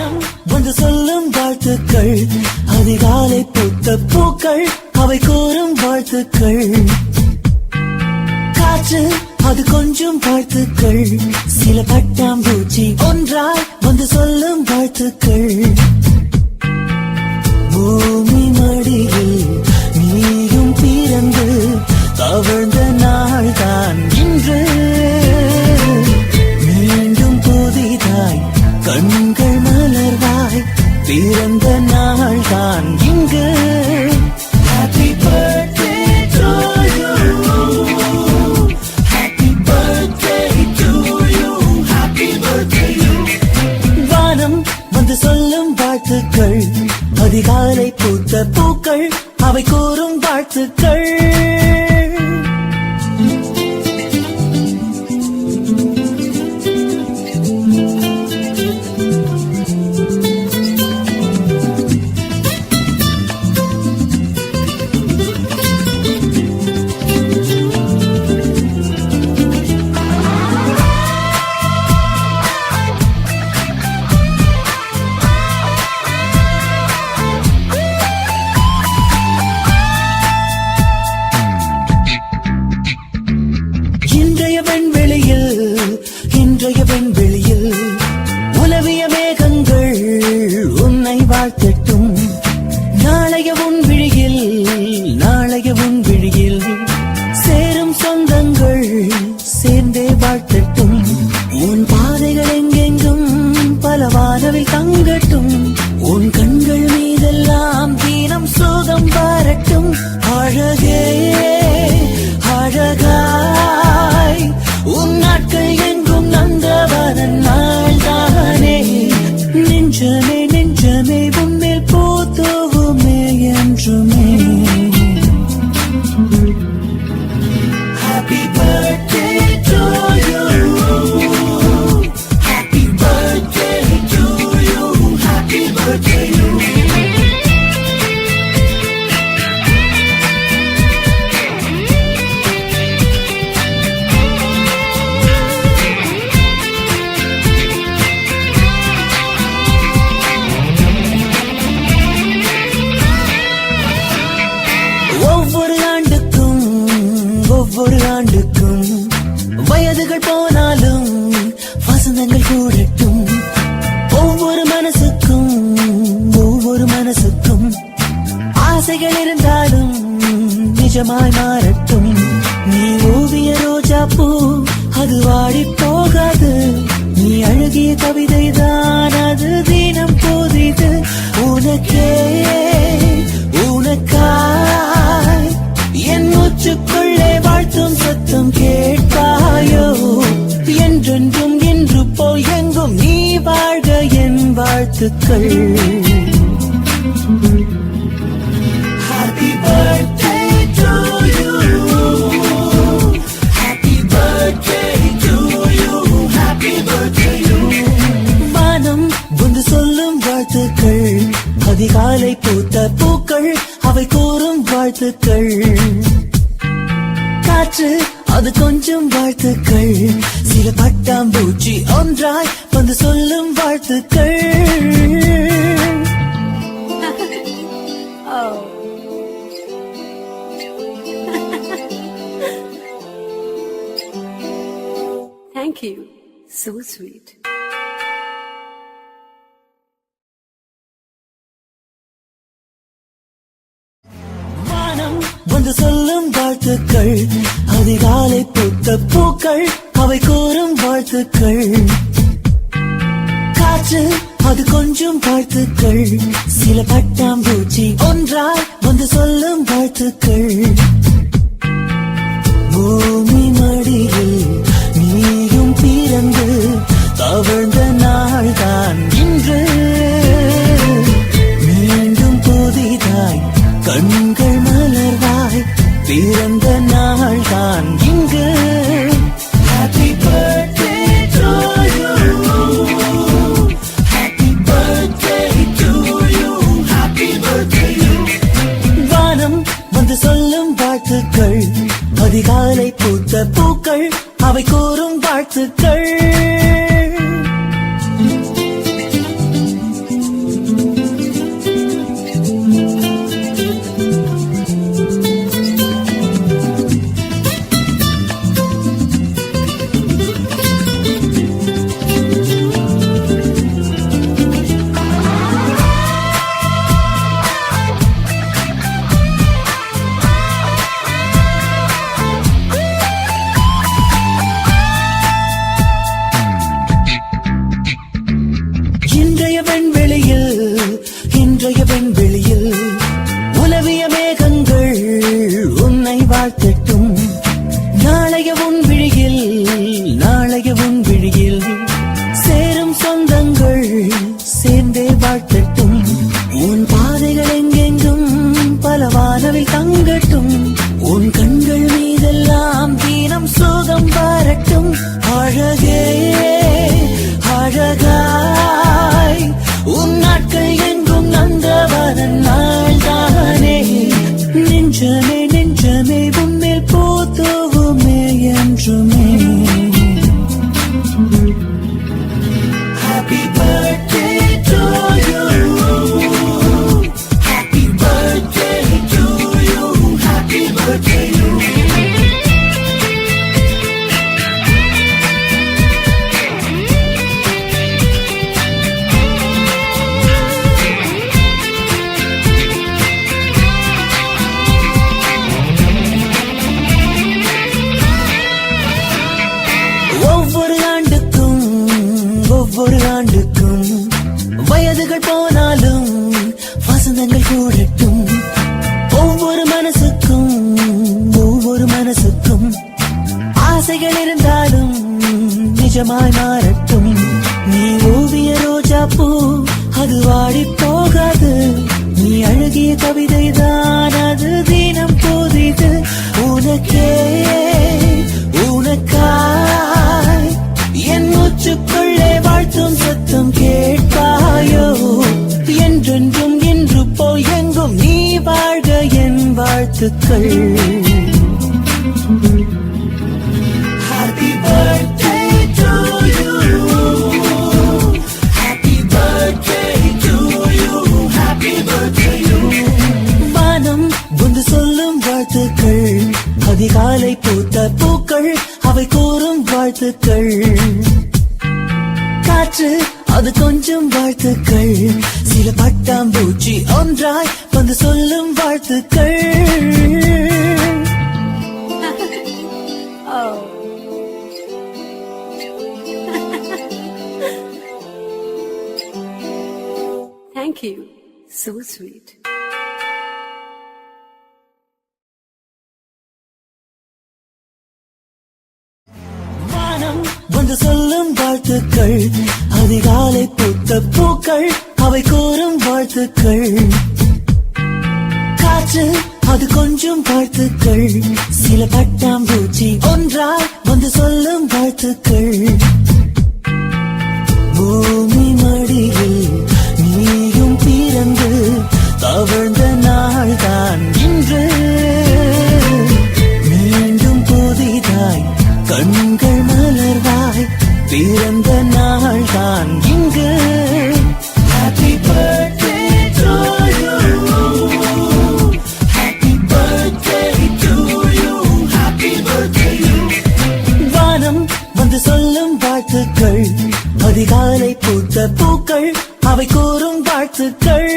வானம் வந்து சொல்லும் வாழ்த்துக்கள், அதிகாலை பூத்த பூக்கள் அவை கூறும் வாழ்த்துக்கள். காற்று அது கொஞ்சம் வாழ்த்துக்கள், சில பட்டாம்பூச்சி ஒன்றாய் வந்து சொல்லும் வாழ்த்துக்கள். பூமி மடியில் நீயும் பிறந்து தவழ்ந்த நாள் தான் இன்று, மீண்டும் புதிதாய் கண்கள் மலர்வாய் பிறந்த நாள் தான் இங்கு. Happy birthday to you, happy birthday to you, happy birthday you. வானம் வந்து சொல்லும் வாழ்த்துக்கள், அதிகாலை பூத்த பூக்கள் அவை கூறும் வாழ்த்துக்கள். இன்றைய வெண்வெளியில் உலவிய மேகங்கள் உன்னை வாழ்த்தட்டும். நாளைய உன் விழியில் சேரும் சொந்தங்கள் சேர்ந்தே வாழ்த்தட்டும். உன் பாதைகள் எங்கெங்கும் பல வானவில் தங்கட்டும். உன் கண்கள் மீதெல்லாம் தீனம் சோகம் வரட்டும். அழகே அழகாய் உன் நாட்கள் எங்கும் நந்தவனன் நாள் தானே. நெஞ்சமே நெஞ்சமே உன்மேல் போத்துவுமே என்றுமே. Happy birthday to you, happy birthday to you, happy birthday you. ஒவ்வொரு ஆண்டுக்கும் வயதுகள் போனாலும் வசந்தங்கள் கூடட்டும். ஒவ்வொரு மனசுக்கும் ஆசைகள் இருந்தாலும் நிஜமாய் மாறட்டும். நீ ஓவிய ரோஜா பூ அது வாடி போகாது. நீ அழகிய கவிதை தான் அது தினம் போதிது. உனக்காய் என் மூச்சுக்குள்ளே வாழ்த்தும் சத்தம் கேட்பாயோ. என்றென்றும் இன்று போல் எங்கும் நீ வாழ்க என் வாழ்த்துக்கள். Happy birthday to you, happy birthday to you, happy birthday you. வானம் வந்து சொல்லும் வாழ்த்துக்கள், அதிகாலை பூத்த பூக்கள் அவை கூறும் வாழ்த்துக்கள். காற்று அது கொஞ்சம் வாழ்த்துக்கள், சில பட்டாம்பூச்சி ஒன்றாய் வந்து சொல்லும் வாழ்த்துக்கள். Thank you. So sweet. வந்து சொல்லும் வாழ்த்துக்கள், அதிகாலை பூத்த பூக்கள் அவை கூறும் வாழ்த்துக்கள். காற்று அது கொஞ்சம் வாழ்த்துக்கள், சில பட்டாம்பூச்சி ஒன்றாய் வந்து சொல்லும் வாழ்த்துக்கள். பூமி மடியில் நீயும் பிறந்து தவழ்ந்த நாள் தான் இன்று, மீண்டும் புதிதாய் கண்கள் மலர்வாய் பிறந்த நாள் தான் இங்கு. Happy birthday to you, happy birthday to you, happy birthday you. வானம் வந்து சொல்லும் வாழ்த்து இன்றைய வெண்வெளியில் உலவிய மேகங்கள் உன்னை வாழ்த்தட்டும். நாளைய உன் விழியில் சேரும் சொந்தங்கள் சேர்ந்தே வாழ்த்தட்டும். உன் பாதைகள் எங்கெங்கும் பல வானவில் தங்கட்டும். உன் கண்கள் மீதெல்லாம் தீனம் சோகம் வரட்டும். அழகே அழகாய் உன் நாட்கள் எங்கும் நந்தவன நாள்தானே. நெஞ்சமே உன்மேல் போத்துவுமே என்றுமே. Happy birthday to you. Happy birthday to you. Happy birthday to you. ஒவ்வொரு ஆண்டுக்கும் வயதுகள் போனாலும் வசந்தங்கள் கூடட்டும். ஒவ்வொரு மனசுக்கும் ஆசைகள் இருந்தாலும் நிஜமாய் மாறட்டும். நீ ஓவிய ரோஜா பூ அது வாடி போகாது. நீ அழகிய கவிதை தான் அது தினம் போதிது. உனக்காய் என் மூச்சுக்குள்ளே வாழ்த்தும் சத்தம் கேட்பாயோ. என்றென்றும் இன்று போய் எங்கும் நீ வாழ்க என் வாழ்த்துக்கள். Happy birthday to you. Happy birthday to you. Happy birthday to you. வானம் வந்து சொல்லும் வாழ்த்துக்கள். அதிகாலை பூத்த பூக்கள் அவை கூறும் வாழ்த்துக்கள். காற்று அது கொஞ்சம் வாழ்த்துக்கள். சில பட்டாம்பூச்சி ஒன்றாய் வந்து சொல்லும் வாழ்த்துக்கள். Oh. Thank you. So sweet. வானம் வந்து சொல்லும் வாழ்த்துக்கள். அதிகாலை பூத்த பூக்கள் அவை கூறும் வாழ்த்துக்கள். காற்று அது கொஞ்சம் வாழ்த்துக்கள். சில பட்டாம்பூச்சி ஒன்றாய் வந்து சொல்லும் வாழ்த்துக்கள். பூமி மடியில் நீயும் பிறந்து தவழ்ந்த நாள்தான் இன்று. மீண்டும் புதிதாய் கண்கள் மலர்வாய் பிறந்த நாள்தான் இங்கு. Happy birthday to you. Happy birthday to you. Happy birthday to you. வானம் வந்து சொல்லும் வாழ்த்துக்கள். அதிகாலை பூத்த பூக்கள் அவை கூறும் வாழ்த்துக்கள்.